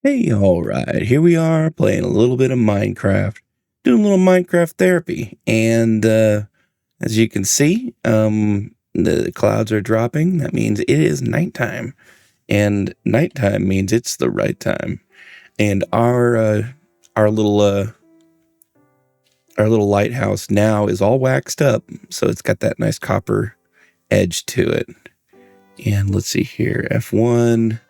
Hey, all right, here we are playing a little bit of Minecraft, doing a little Minecraft therapy, and as you can see, the clouds are dropping. That means it is nighttime, and nighttime means it's the right time. And our little our little lighthouse now is all waxed up, so it's got that nice copper edge to it. And let's see here, F1,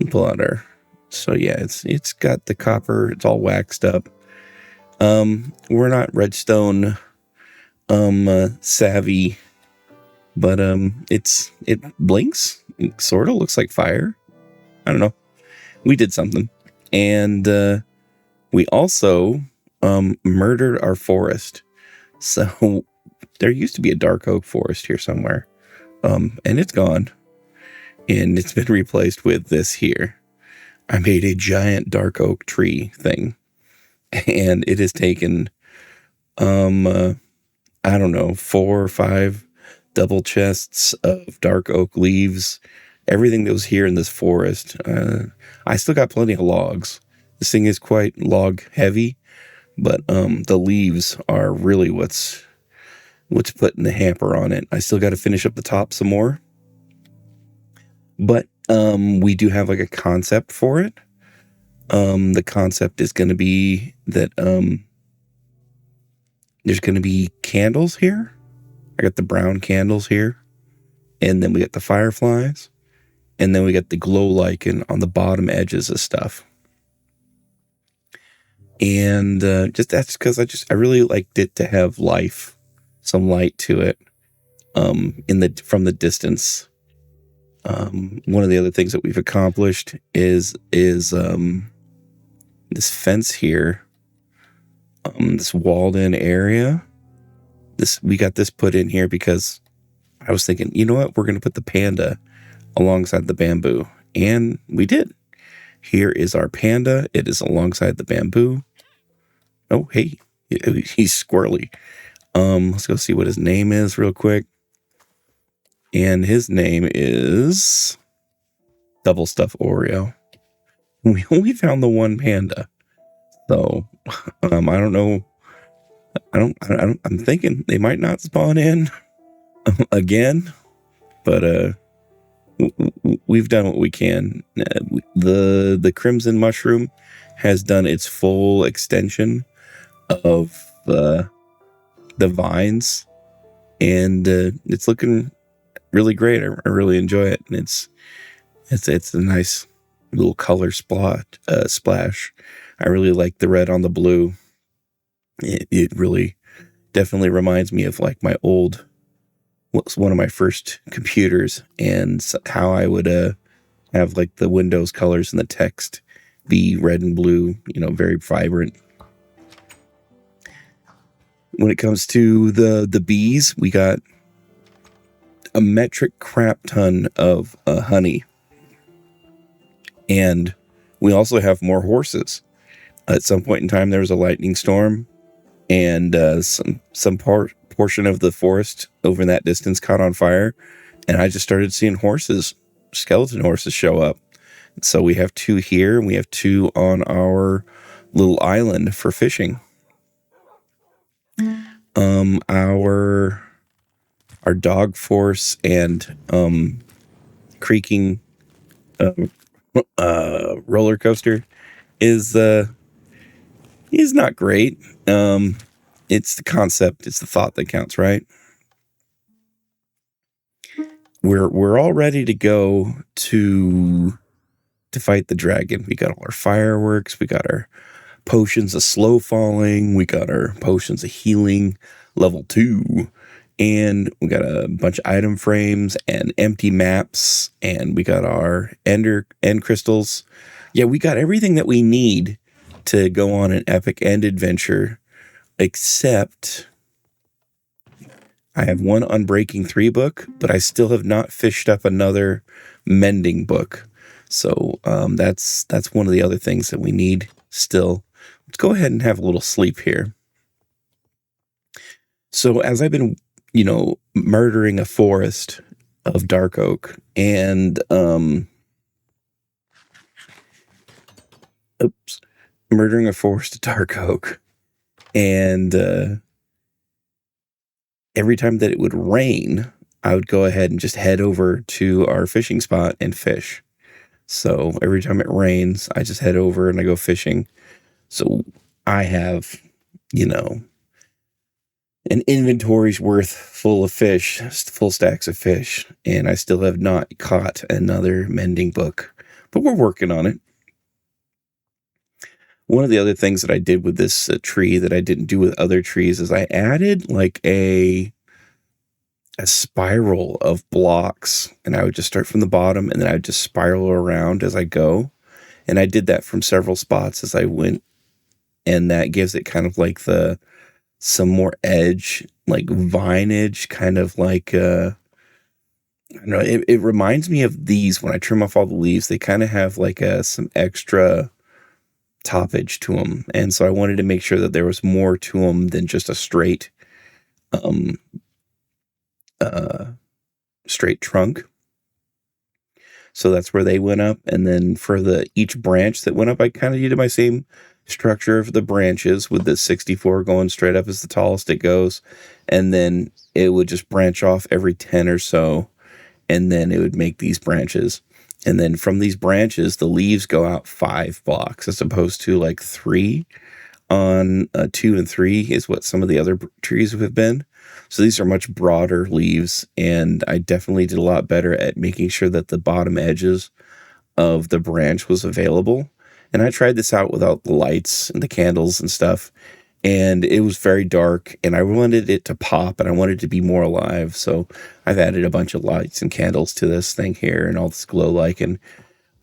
pull out our. So yeah, it's got the copper. It's all waxed up. We're not redstone savvy, but it blinks. It sort of looks like fire. I don't know. We did something, and we also murdered our forest. So there used to be a dark oak forest here somewhere, and it's gone, and it's been replaced with this here. I made a giant dark oak tree thing, and it has taken I don't know, 4 or 5 double chests of dark oak leaves, everything that was here in this forest. I still got plenty of logs. This thing is quite log heavy, but the leaves are really what's putting the hamper on it. I still got to finish up the top some more, but we do have like a concept for it. The concept is going to be that there's going to be candles here. I got the brown candles here, and then we got the fireflies, and then we got the glow lichen on the bottom edges of stuff. And just that's because I really liked it to have life, some light to it, from the distance. One of the other things that we've accomplished is this fence here, this walled in area. We got this put in here because I was thinking, you know what, we're going to put the panda alongside the bamboo, and we did. Here is our panda. It is alongside the bamboo. Oh, hey, he's squirrely. Let's go see what his name is real quick. And his name is Double Stuff Oreo. We only found the one panda, so I don't know. I'm thinking they might not spawn in again, but we've done what we can. The crimson mushroom has done its full extension of the vines, and it's looking really great. I really enjoy it, and it's a nice little color splash. I really like the red on the blue. It really definitely reminds me of like my old, was one of my first computers, and how I would have like the Windows colors and the text be red and blue, very vibrant. When it comes to the bees, we got a metric crap ton of honey, and we also have more horses. At some point in time, there was a lightning storm, and some portion of the forest over in that distance caught on fire, and I just started seeing skeleton horses show up. So we have 2 here, and we have 2 on our little island for fishing. Our dog force and creaking roller coaster is not great. It's the concept, it's the thought that counts, right? We're all ready to go to fight the dragon. We got all our fireworks, we got our potions of slow falling, we got our potions of healing level 2, and we got a bunch of item frames and empty maps, and we got our end crystals. Yeah, we got everything that we need to go on an epic end adventure, except I have one Unbreaking 3 book, but I still have not fished up another mending book. So that's one of the other things that we need still. Let's go ahead and have a little sleep here. So as I've been, murdering a forest of dark oak, and oops, murdering a forest dark oak. And every time that it would rain, I would go ahead and just head over to our fishing spot and fish. So every time it rains, I just head over and I go fishing. So I have, you know, an inventory's worth full of fish, full stacks of fish, and I still have not caught another mending book, but we're working on it. One of the other things that I did with this tree that I didn't do with other trees is I added like a spiral of blocks, and I would just start from the bottom and then I would just spiral around as I go. And I did that from several spots as I went, and that gives it kind of like some more edge, like vineage, kind of like I don't know, it reminds me of these when I trim off all the leaves. They kind of have like some extra toppage to them, and so I wanted to make sure that there was more to them than just a straight um straight trunk. So that's where they went up. And then for each branch that went up, I kind of did my same structure of the branches with the 64 going straight up as the tallest it goes. And then it would just branch off every 10 or so. And then it would make these branches. And then from these branches, the leaves go out 5 blocks as opposed to like 3 on 2 and 3 is what some of the other trees have been. So these are much broader leaves, and I definitely did a lot better at making sure that the bottom edges of the branch was available. And I tried this out without the lights and the candles and stuff, and it was very dark, and I wanted it to pop, and I wanted it to be more alive. So I've added a bunch of lights and candles to this thing here, and all this glow like, and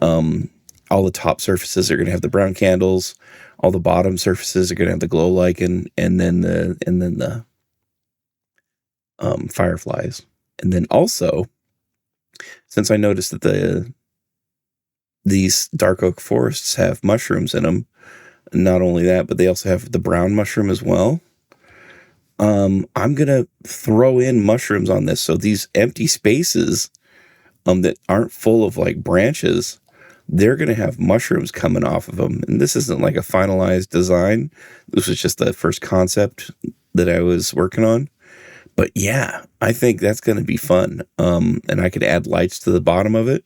all the top surfaces are going to have the brown candles. All the bottom surfaces are going to have the glow lichen, and then the fireflies. And then also, since I noticed that these dark oak forests have mushrooms in them, not only that, but they also have the brown mushroom as well. I'm gonna throw in mushrooms on this, so these empty spaces that aren't full of like branches, they're going to have mushrooms coming off of them. And this isn't like a finalized design. This was just the first concept that I was working on. But yeah, I think that's going to be fun. And I could add lights to the bottom of it.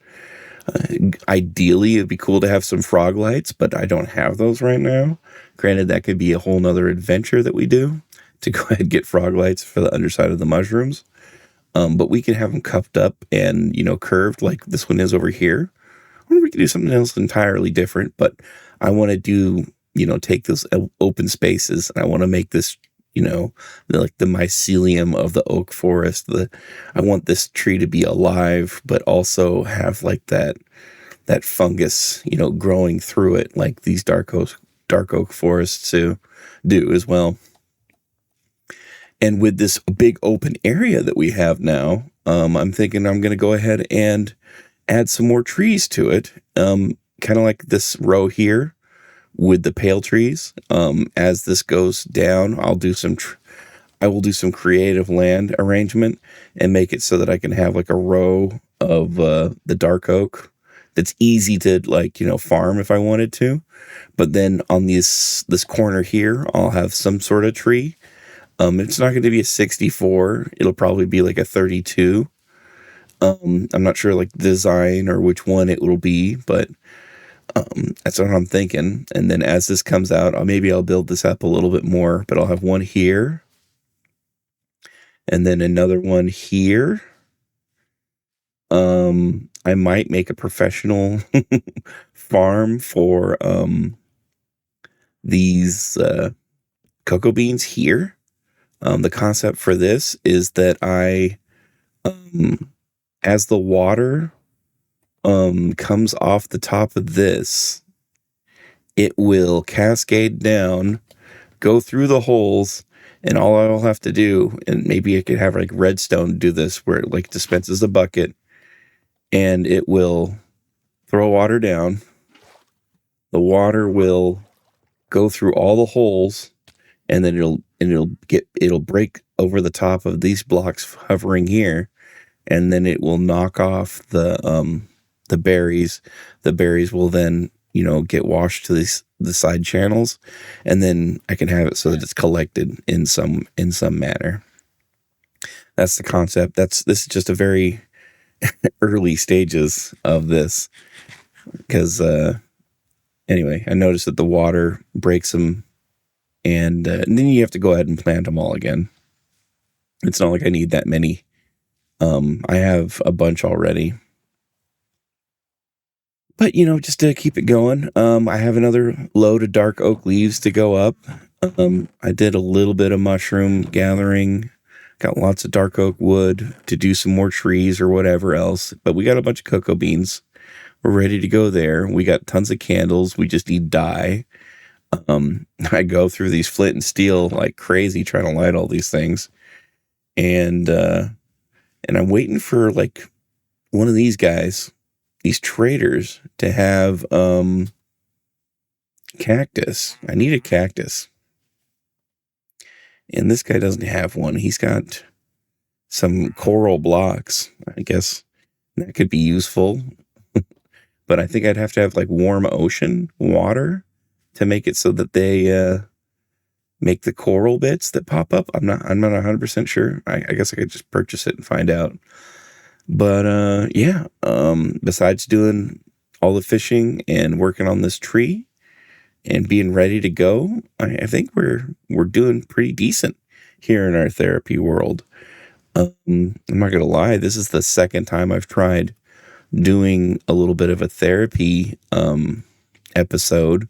Ideally, it'd be cool to have some frog lights, but I don't have those right now. Granted, that could be a whole nother adventure that we do to go ahead and get frog lights for the underside of the mushrooms. But we can have them cupped up and, curved like this one is over here. Or we could do something else entirely different, but I want to do, take those open spaces, and I want to make this, like the mycelium of the oak forest. I want this tree to be alive, but also have like that fungus, growing through it, like these dark oak forests do as well. And with this big open area that we have now, I'm thinking I'm going to go ahead and add some more trees to it, kind of like this row here with the pale trees. As this goes down, I will do some creative land arrangement and make it so that I can have like a row of the dark oak that's easy to farm if I wanted to. But then on this corner here, I'll have some sort of tree. It's not going to be a 64. It'll probably be like a 32. I'm not sure like design or which one it will be, but that's what I'm thinking. And then as this comes out, maybe I'll build this up a little bit more, but I'll have one here and then another one here. I might make a professional farm for these cocoa beans here. The concept for this is that as the water comes off the top of this, it will cascade down, go through the holes, and all I'll have to do, and maybe I could have like redstone do this, where it like dispenses a bucket, and it will throw water down. The water will go through all the holes, and then it'll break over the top of these blocks hovering here, and then it will knock off the berries. The berries will then get washed to the side channels, and then I can have it so that it's collected in some manner. That's the concept. This is just a very early stages of this, because anyway, I noticed that the water breaks them, and then you have to go ahead and plant them all again. It's not like I need that many. I have a bunch already. But, just to keep it going, I have another load of dark oak leaves to go up. I did a little bit of mushroom gathering, got lots of dark oak wood to do some more trees or whatever else. But we got a bunch of cocoa beans. We're ready to go there. We got tons of candles. We just need dye. I go through these flint and steel like crazy trying to light all these things. And I'm waiting for like one of these guys, these traders, to have cactus. I need a cactus. And this guy doesn't have one. He's got some coral blocks. I guess that could be useful. But I think I'd have to have like warm ocean water to make it so that they make the coral bits that pop up. I'm not 100% sure. I guess I could just purchase it and find out. But yeah, besides doing all the fishing and working on this tree and being ready to go, I think we're doing pretty decent here in our therapy world. I'm not gonna lie, this is the second time I've tried doing a little bit of a therapy episode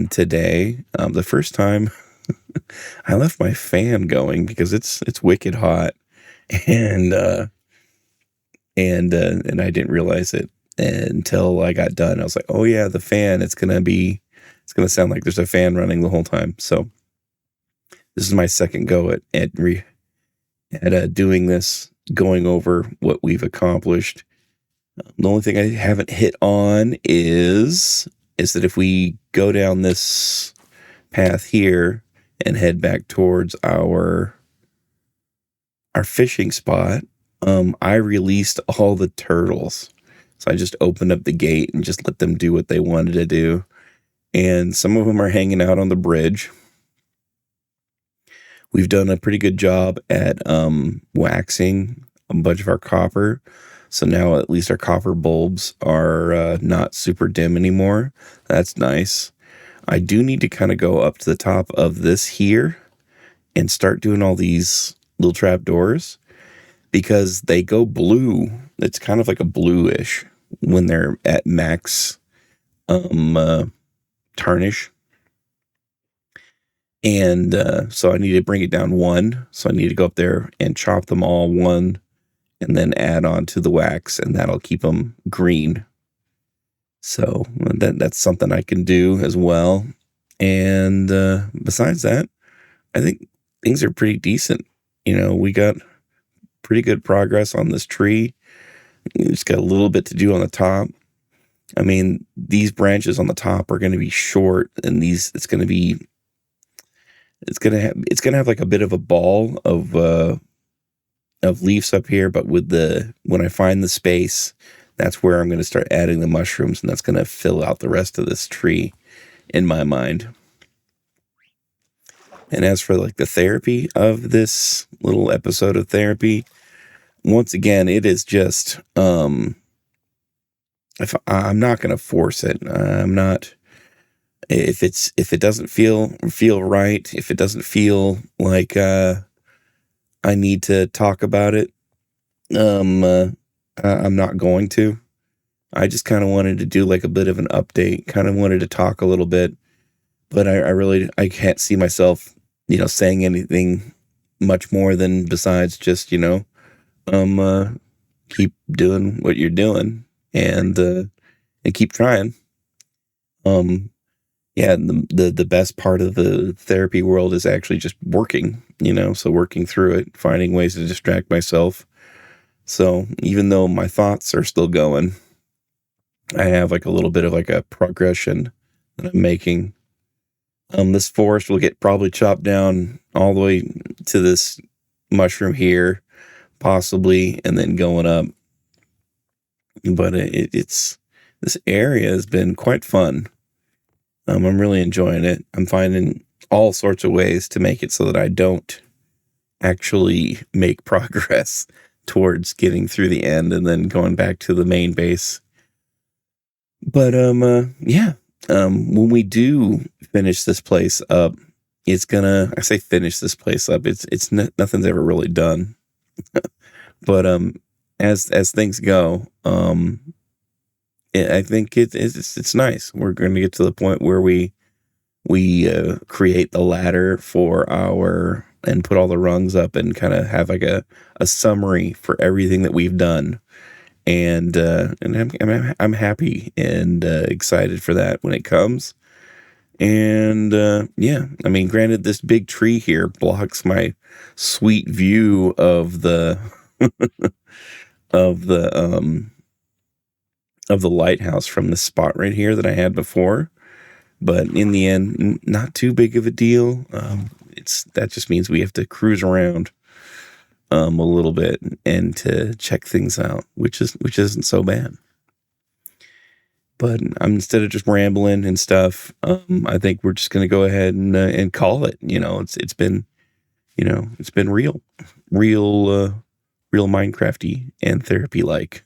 today. The first time I left my fan going because it's wicked hot, and I didn't realize it until I got done. I was like, oh yeah, the fan, it's gonna sound like there's a fan running the whole time. So this is my second go at doing this, going over what we've accomplished. The only thing I haven't hit on is that if we go down this path here and head back towards our fishing spot, I released all the turtles. So I just opened up the gate and just let them do what they wanted to do. And some of them are hanging out on the bridge. We've done a pretty good job at waxing a bunch of our copper. So now at least our copper bulbs are not super dim anymore. That's nice. I do need to kind of go up to the top of this here and start doing all these little trap doors, because they go blue. It's kind of like a bluish when they're at max tarnish. And so I need to bring it down one. So I need to go up there and chop them all one, and then add on to the wax, and that'll keep them green. So that's something I can do as well. And besides that, I think things are pretty decent. We got pretty good progress on this tree. We just got a little bit to do on the top. I mean, these branches on the top are going to be short, and it's going to have like a bit of a ball of leaves up here, but when I find the space, that's where I'm going to start adding the mushrooms, and that's going to fill out the rest of this tree in my mind. And as for like the therapy of this little episode of therapy, once again, it is just, if I'm not going to force it. I'm not, if it doesn't feel right, if it doesn't feel like, I need to talk about it, I'm not going to. I just kind of wanted to do like a bit of an update, kind of wanted to talk a little bit, but I can't see myself, saying anything much more than besides just, keep doing what you're doing, and keep trying. Yeah, the best part of the therapy world is actually just working, so working through it, finding ways to distract myself. So even though my thoughts are still going, I have like a little bit of like a progression that I'm making. This forest will get probably chopped down all the way to this mushroom here, possibly, and then going up. But it's this area has been quite fun. I'm really enjoying it. I'm finding all sorts of ways to make it so that I don't actually make progress towards getting through the end and then going back to the main base. But yeah. When we do finish this place up, it's gonna, I say finish this place up, nothing's ever really done. But as things go, I think it's nice. We're going to get to the point where we create the ladder for our, and put all the rungs up and kind of have like a summary for everything that we've done. And I'm happy and excited for that when it comes. And yeah, I mean, granted, this big tree here blocks my sweet view of the of the of the lighthouse from the spot right here that I had before. But in the end, not too big of a deal. That just means we have to cruise around a little bit and to check things out, which isn't so bad. But instead of just rambling and stuff, I think we're just gonna go ahead and call it. It's been real Minecrafty and therapy like.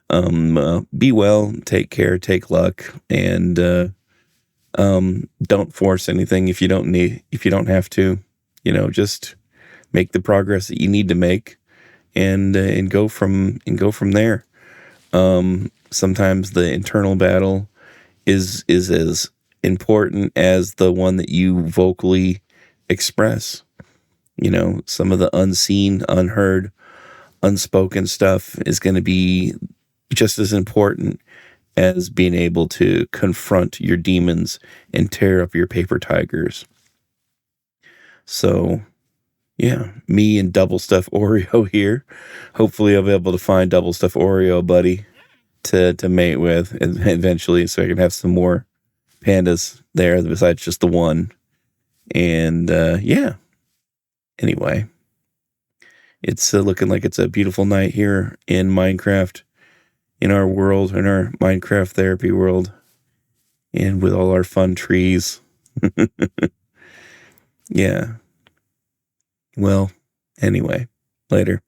Be well, take care, take luck, and don't force anything if you don't have to. Just make the progress that you need to make, and go from there. Sometimes the internal battle is as important as the one that you vocally express. Some of the unseen, unheard, unspoken stuff is going to be just as important as being able to confront your demons and tear up your paper tigers. So, yeah, me and Double Stuff Oreo here. Hopefully I'll be able to find Double Stuff Oreo, buddy, to mate with eventually, so I can have some more pandas there besides just the one. And yeah, anyway, it's looking like it's a beautiful night here in Minecraft, in our world, in our Minecraft therapy world, and with all our fun trees. Yeah. Well, anyway, later.